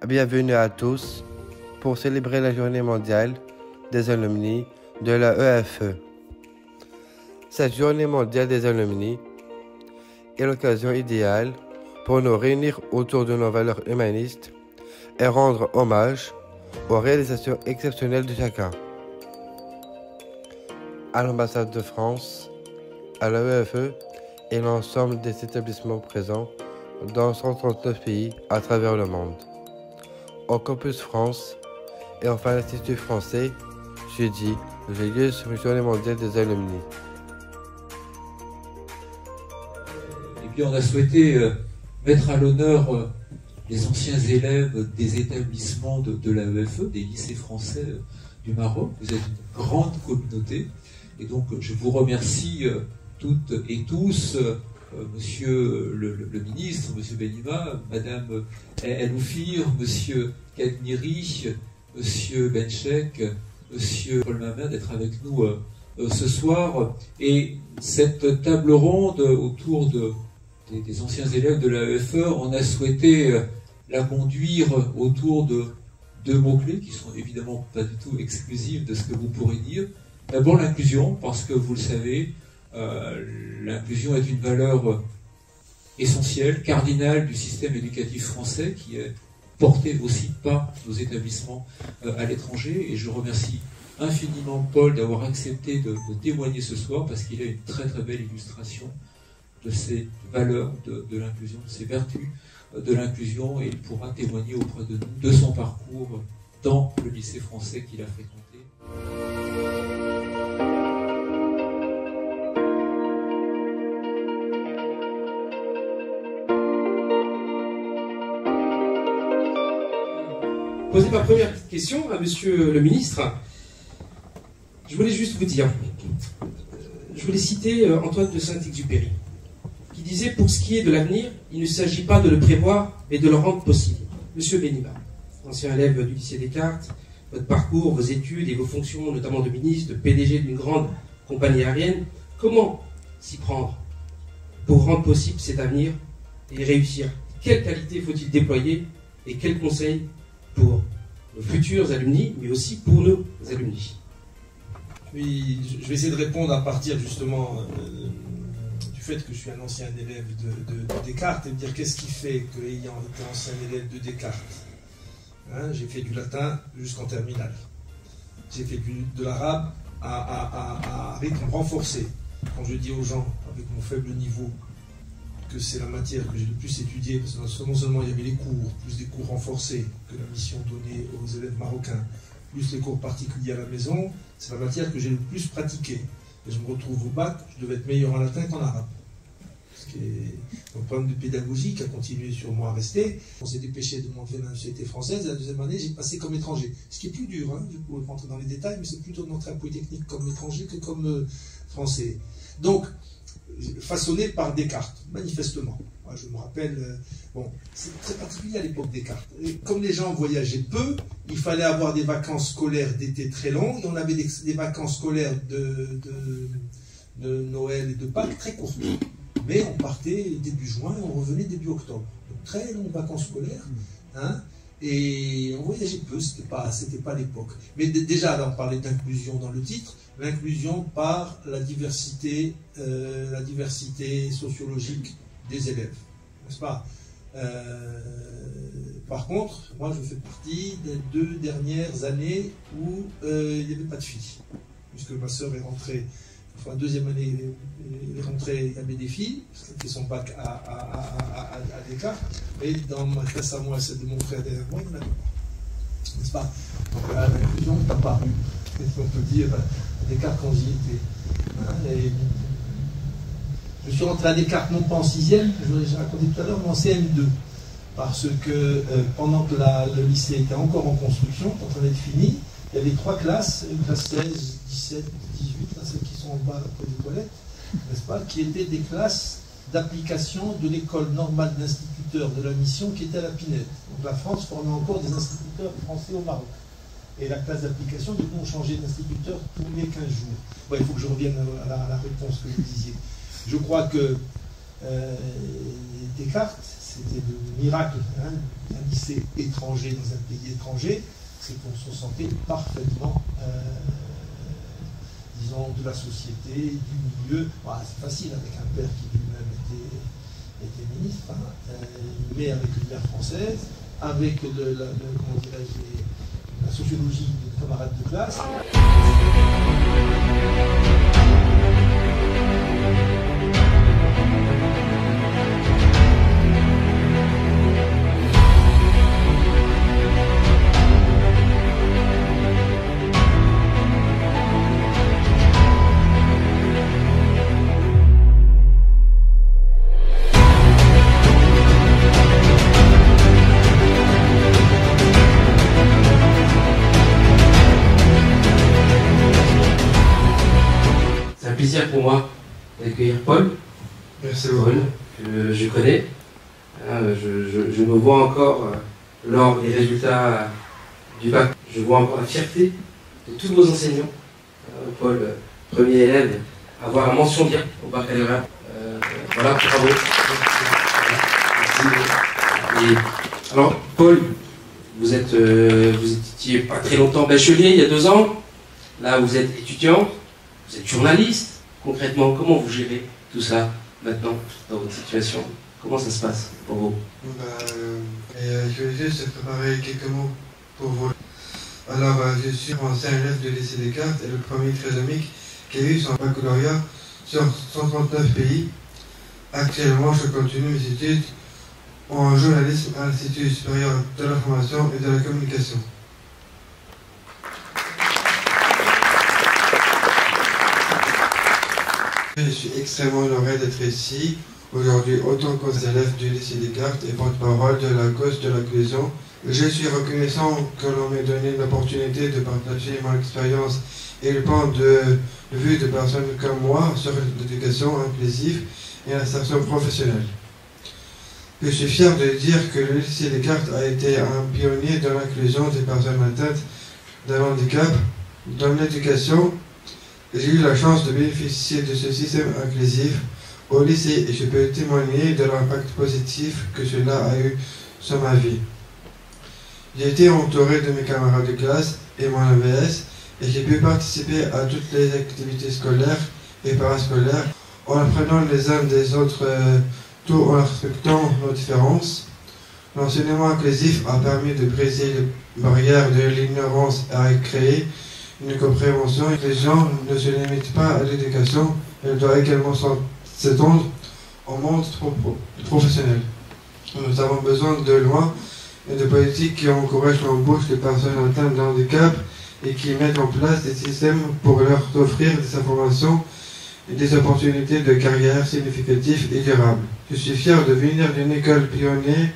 Bienvenue à tous pour célébrer la journée mondiale des alumni de la EFE. Cette journée mondiale des alumni est l'occasion idéale pour nous réunir autour de nos valeurs humanistes et rendre hommage aux réalisations exceptionnelles de chacun. À l'ambassade de France, à la EFE et l'ensemble des établissements présents dans 139 pays à travers le monde. Au Campus France et enfin à l'Institut français, jeudi, j'ai lieu sur une journée mondiale des alumni. Et puis on a souhaité mettre à l'honneur les anciens élèves des établissements de la EFE, des lycées français du Maroc. Vous êtes une grande communauté et donc je vous remercie toutes et tous, Monsieur le ministre, Monsieur Benima, Madame El Oufir, Monsieur Kadmiri, Monsieur Benchek, Monsieur Paul Mamin d'être avec nous ce soir. Et cette table ronde autour des anciens élèves de la EFE, on a souhaité la conduire autour de deux mots-clés qui sont évidemment pas du tout exclusifs de ce que vous pourrez dire. D'abord l'inclusion, parce que vous le savez, l'inclusion est une valeur essentielle, cardinale du système éducatif français qui est porté aussi par nos établissements à l'étranger. Et je remercie infiniment Paul d'avoir accepté de témoigner ce soir parce qu'il a une très très belle illustration de ces valeurs de l'inclusion, de ces vertus de l'inclusion, et il pourra témoigner auprès de nous de son parcours dans le lycée français qu'il a fréquenté. Poser ma première petite question à Monsieur le ministre. Je voulais juste vous dire, je voulais citer Antoine de Saint-Exupéry, qui disait: pour ce qui est de l'avenir, il ne s'agit pas de le prévoir, mais de le rendre possible. Monsieur Benima, ancien élève du lycée Descartes, votre parcours, vos études et vos fonctions, notamment de ministre, de PDG d'une grande compagnie aérienne, comment s'y prendre pour rendre possible cet avenir et réussir? Quelles qualités faut-il déployer et quels conseils pour nos futurs alumni, mais aussi pour nos alumni? Oui, je vais essayer de répondre à partir justement du fait que je suis un ancien élève de Descartes et me dire qu'est-ce qui fait qu'ayant été ancien élève de Descartes, hein, j'ai fait du latin jusqu'en terminale. J'ai fait de l'arabe à rythme renforcé. Quand je dis aux gens, avec mon faible niveau, que c'est la matière que j'ai le plus étudiée, parce que non seulement il y avait les cours, plus des cours renforcés que la mission donnée aux élèves marocains, plus les cours particuliers à la maison, c'est la matière que j'ai le plus pratiquée. Et je me retrouve au bac, je devais être meilleur en latin qu'en arabe. Ce qui est un problème de pédagogie qui a continué sur moi à rester. On s'est dépêché de m'entrer dans la société française, et la deuxième année, j'ai passé comme étranger. Ce qui est plus dur, hein, je pourrais rentrer dans les détails, mais c'est plutôt de l'entrée à Polytechnique comme étranger que comme français. Donc, façonné par Descartes, manifestement. Moi, je me rappelle, bon, c'est très particulier à l'époque Descartes. Et comme les gens voyageaient peu, il fallait avoir des vacances scolaires d'été très longues, et on avait des vacances scolaires de Noël et de Pâques très courtes. Mais on partait début juin et on revenait début octobre. Donc, très longues vacances scolaires, hein, et on voyageait peu, c'était pas l'époque. Mais déjà, là, on parlait d'inclusion dans le titre, l'inclusion par la diversité sociologique des élèves, n'est-ce pas? Par contre, moi je fais partie des 2 dernières années où il n'y avait pas de filles, puisque ma sœur est rentrée, enfin deuxième année, elle est rentrée, il y avait des filles, parce qu'elle fait son bac à Descartes, et dans ma classe à moi, celle de mon frère derrière moi, il n'y en avait pas, n'est-ce pas? Donc là, l'inclusion est apparue, qu'est-ce qu'on peut dire? Descartes quand j'y étais. Hein, et je suis rentré à Descartes non pas en 6e, j'ai raconté tout à l'heure, mais en CM2. Parce que pendant que le lycée était encore en construction, quand on était fini, il y avait 3 classes, une classe 16, 17, 18, là, celles qui sont en bas après des toilettes, n'est-ce pas, qui étaient des classes d'application de l'école normale d'instituteurs de la mission qui était à la Pinède. Donc la France formait encore des instituteurs français au Maroc. Et la classe d'application, du coup, on changeait d'instituteur tous les 15 jours. Bon, il faut que je revienne à la réponse que vous disiez. Je crois que Descartes, c'était le miracle, hein, un lycée Français étranger dans un pays étranger, c'est qu'on se sentait parfaitement, disons, de la société, du milieu. Voilà, c'est facile avec un père qui lui-même était ministre, hein, mais avec une mère française, avec comment dirais-je, la sociologie de camarades de classe. Plaisir pour moi d'accueillir Paul. Merci Paul, que je connais. Je me vois encore lors des résultats du bac. Je vois encore la fierté de tous vos enseignants. Paul, premier élève, avoir la mention bien au baccalauréat. Voilà, bravo. Merci. Et, alors, Paul, vous étiez pas très longtemps bachelier, il y a 2 ans. Là, vous êtes étudiant. Vous êtes journaliste, concrètement, comment vous gérez tout ça maintenant dans votre situation? Comment ça se passe pour vous? Je vais juste préparer quelques mots pour vous. Alors, je suis ancien élève du lycée Descartes et le premier trisomique qui a eu son baccalauréat sur 139 pays. Actuellement, je continue mes études en journalisme à l'Institut supérieur de l'information et de la communication. Je suis extrêmement honoré d'être ici aujourd'hui autant qu'élève du lycée Descartes et porte-parole de la cause de la cohésion. Je suis reconnaissant que l'on m'ait donné l'opportunité de partager mon expérience et le point de vue de personnes comme moi sur l'éducation inclusive et l'insertion professionnelle. Je suis fier de dire que le lycée Descartes a été un pionnier dans l'inclusion des personnes atteintes d'un handicap dans l'éducation. J'ai eu la chance de bénéficier de ce système inclusif au lycée et je peux témoigner de l'impact positif que cela a eu sur ma vie. J'ai été entouré de mes camarades de classe et mon AVS et j'ai pu participer à toutes les activités scolaires et parascolaires en apprenant les uns des autres tout en respectant nos différences. L'enseignement inclusif a permis de briser les barrières de l'ignorance et a créé une compréhension. Les gens ne se limitent pas à l'éducation, elle doit également s'étendre au monde professionnel. Nous avons besoin de lois et de politiques qui encouragent l'embauche des personnes atteintes de handicap et qui mettent en place des systèmes pour leur offrir des informations et des opportunités de carrière significatives et durables. Je suis fier de venir d'une école pionnière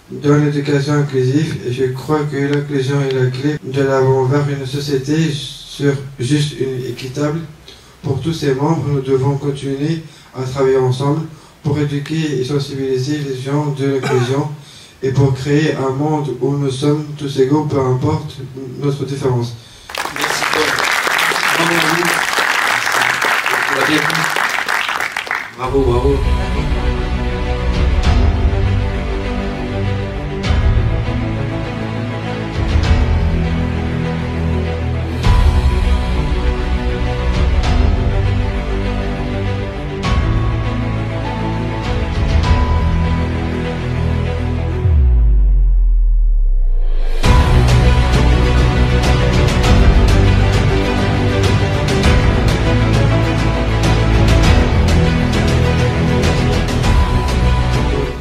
dans l'éducation inclusive et je crois que l'inclusion est la clé de l'avant vers une société juste et équitable. Pour tous ses membres, nous devons continuer à travailler ensemble pour éduquer et sensibiliser les gens de l'inclusion et pour créer un monde où nous sommes tous égaux, peu importe notre différence. Merci Paul. Bravo, bravo.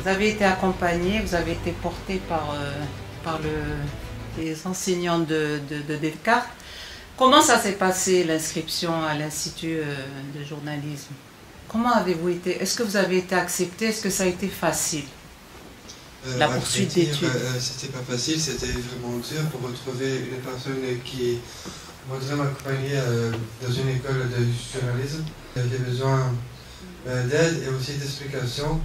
Vous avez été accompagné, vous avez été porté par les enseignants de Descartes. Comment ça s'est passé l'inscription à l'Institut de journalisme? Comment avez-vous été? Est-ce que vous avez été accepté? Est-ce que ça a été facile? La poursuite d'études. C'était pas facile, c'était vraiment dur pour retrouver une personne qui voudrait m'accompagner dans une école de journalisme. J'avais besoin d'aide et aussi d'explications.